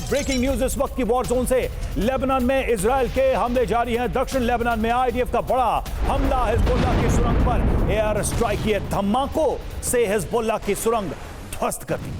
Breaking news इस वक्त की वॉर जोन से। लेबनान में इजराइल के हमले जारी हैं। दक्षिण लेबनान में आईडीएफ का बड़ा हमला हिजबुल्लाह की सुरंग पर। एयर स्ट्राइक किए धमाकों से हिजबुल्लाह की सुरंग ध्वस्त कर दी।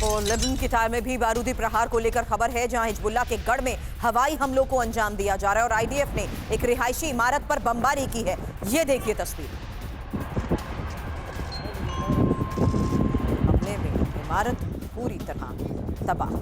और लेबनान की तार में भी बारूदी प्रहार को लेकर खबर है, जहां हिजबुल्लाह के गढ़ में हवाई हमलों को अंजाम दिया जा रहा है और आईडीएफ ने एक रिहायशी इमारत पर बमबारी की है। ये देखिए तस्वीर। हमले में इमारत पूरी तरह तबाह।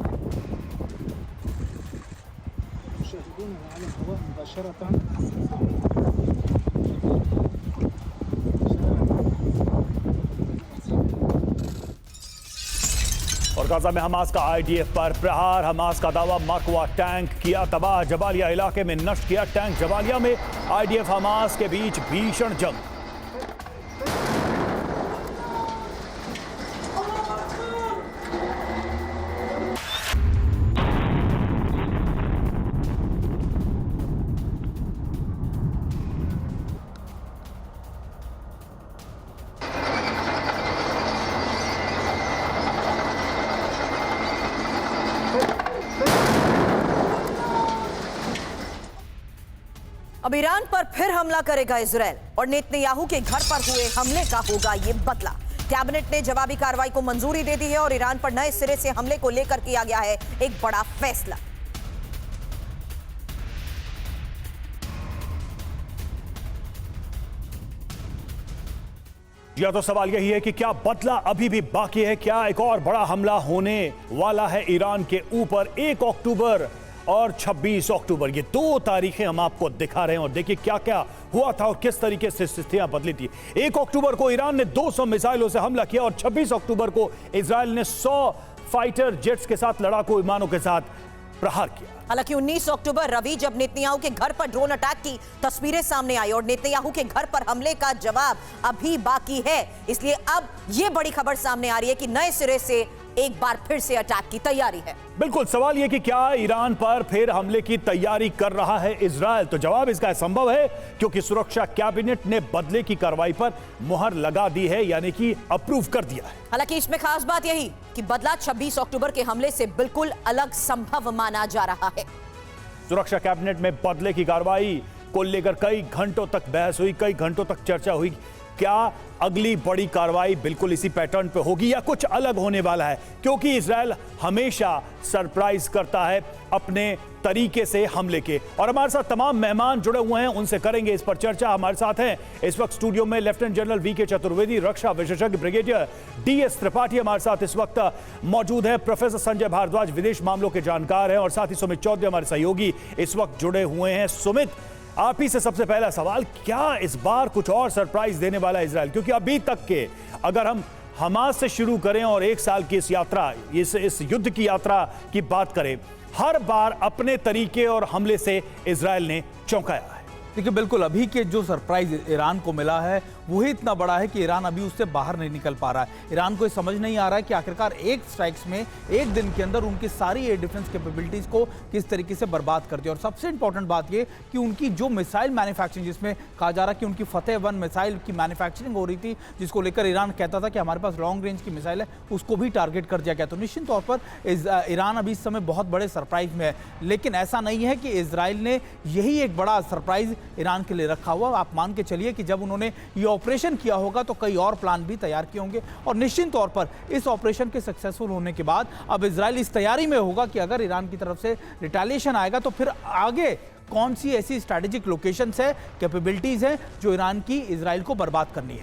और गाजा में हमास का आईडीएफ पर प्रहार। हमास का दावा, मरकवा टैंक किया तबाह। जबालिया इलाके में नष्ट किया टैंक। जबालिया में आईडीएफ हमास के बीच भीषण जंग। अब ईरान पर फिर हमला करेगा इजराइल और नेतन्याहू के घर पर हुए हमले का होगा ये बदला। कैबिनेट ने जवाबी कार्रवाई को मंजूरी दे दी है और ईरान पर नए सिरे से हमले को लेकर किया गया है एक बड़ा फैसला। या तो सवाल यही है कि क्या बदला अभी भी बाकी है? क्या एक और बड़ा हमला होने वाला है ईरान के ऊपर? 1 अक्टूबर और 26 अक्टूबर, ये 2 तारीखें हम आपको दिखा रहे हैं और देखिए क्या क्या हुआ था और किस तरीके से स्थितियां बदली थी। 1 अक्टूबर को ईरान ने 200 मिसाइलों से हमला किया और 26 अक्टूबर को इजराइल ने 100 फाइटर जेट्स के साथ लड़ाकू विमानों के साथ प्रहार किया। हालांकि 19 अक्टूबर रवि जब नेतन्याहू के घर पर ड्रोन अटैक की तस्वीरें सामने आई और नेतन्याहू के घर पर हमले का जवाब अभी बाकी है, इसलिए अब यह बड़ी खबर सामने आ रही है कि नए सिरे से एक बार फिर से अटैक की तैयारी है। बिल्कुल, सवाल यह कि क्या ईरान पर फिर हमले की तैयारी कर रहा है इजराइल? तो जवाब इसका संभव है, क्योंकि सुरक्षा कैबिनेट ने बदले की कार्रवाई पर मुहर लगा दी है, यानी कि अप्रूव कर दिया है। हालांकि इसमें खास बात यही कि बदला 26 अक्टूबर के हमले से बिल्कुल अलग संभव माना जा रहा है। सुरक्षा कैबिनेट में बदले की कार्रवाई को लेकर कई घंटों तक बहस हुई, कई घंटों तक चर्चा हुई। क्या अगली बड़ी कार्रवाई बिल्कुल इसी पैटर्न पे होगी या कुछ अलग होने वाला है? क्योंकि इजराइल हमेशा सरप्राइज करता है अपने तरीके से हमले के। और हमारे साथ तमाम मेहमान जुड़े हुए हैं, उनसे करेंगे इस पर चर्चा। हमारे साथ हैं इस वक्त स्टूडियो में लेफ्टिनेंट जनरल वी के चतुर्वेदी, रक्षा विशेषज्ञ ब्रिगेडियर DS त्रिपाठी हमारे साथ इस वक्त मौजूद है। प्रोफेसर संजय भारद्वाज विदेश मामलों के जानकार हैं और साथ ही सुमित चौधरी हमारे सहयोगी इस वक्त जुड़े हुए हैं। सुमित, आप ही से सबसे पहला सवाल, क्या इस बार कुछ और सरप्राइज देने वाला है इजराइल? क्योंकि अभी तक के अगर हम हमास से शुरू करें और 1 साल की इस यात्रा, इस युद्ध की यात्रा की बात करें, हर बार अपने तरीके और हमले से इजराइल ने चौंकाया है। देखिए, बिल्कुल अभी के जो सरप्राइज ईरान को मिला है वही इतना बड़ा है कि ईरान अभी उससे बाहर नहीं निकल पा रहा है। ईरान को ये समझ नहीं आ रहा है कि आखिरकार एक स्ट्राइक्स में एक दिन के अंदर उनकी सारी एयर डिफेंस कैपेबिलिटीज को किस तरीके से बर्बाद कर दिया। और सबसे इंपॉर्टेंट बात ये कि उनकी जो मिसाइल मैन्युफैक्चरिंग, जिसमें कहा जा रहा है कि उनकी फतेह 1 मिसाइल की मैन्युफैक्चरिंग हो रही थी, जिसको लेकर ईरान कहता था कि हमारे पास लॉन्ग रेंज की मिसाइल है, उसको भी टारगेट कर दिया गया। तो निश्चित तौर पर ईरान अभी इस समय बहुत बड़े सरप्राइज में है। लेकिन ऐसा नहीं है कि इजराइल ने यही एक बड़ा सरप्राइज ईरान के लिए रखा हुआ। आप मान के चलिए कि जब उन्होंने ये ऑपरेशन किया होगा तो कई और प्लान भी तैयार किए होंगे। और निश्चित तौर पर इस ऑपरेशन के सक्सेसफुल होने के बाद अब इजराइल इस तैयारी में होगा कि अगर ईरान की तरफ से रिटेलिएशन आएगा तो फिर आगे कौन सी ऐसी स्ट्रैटेजिक लोकेशंस है, कैपेबिलिटीज है जो ईरान की इजराइल को बर्बाद करनी है।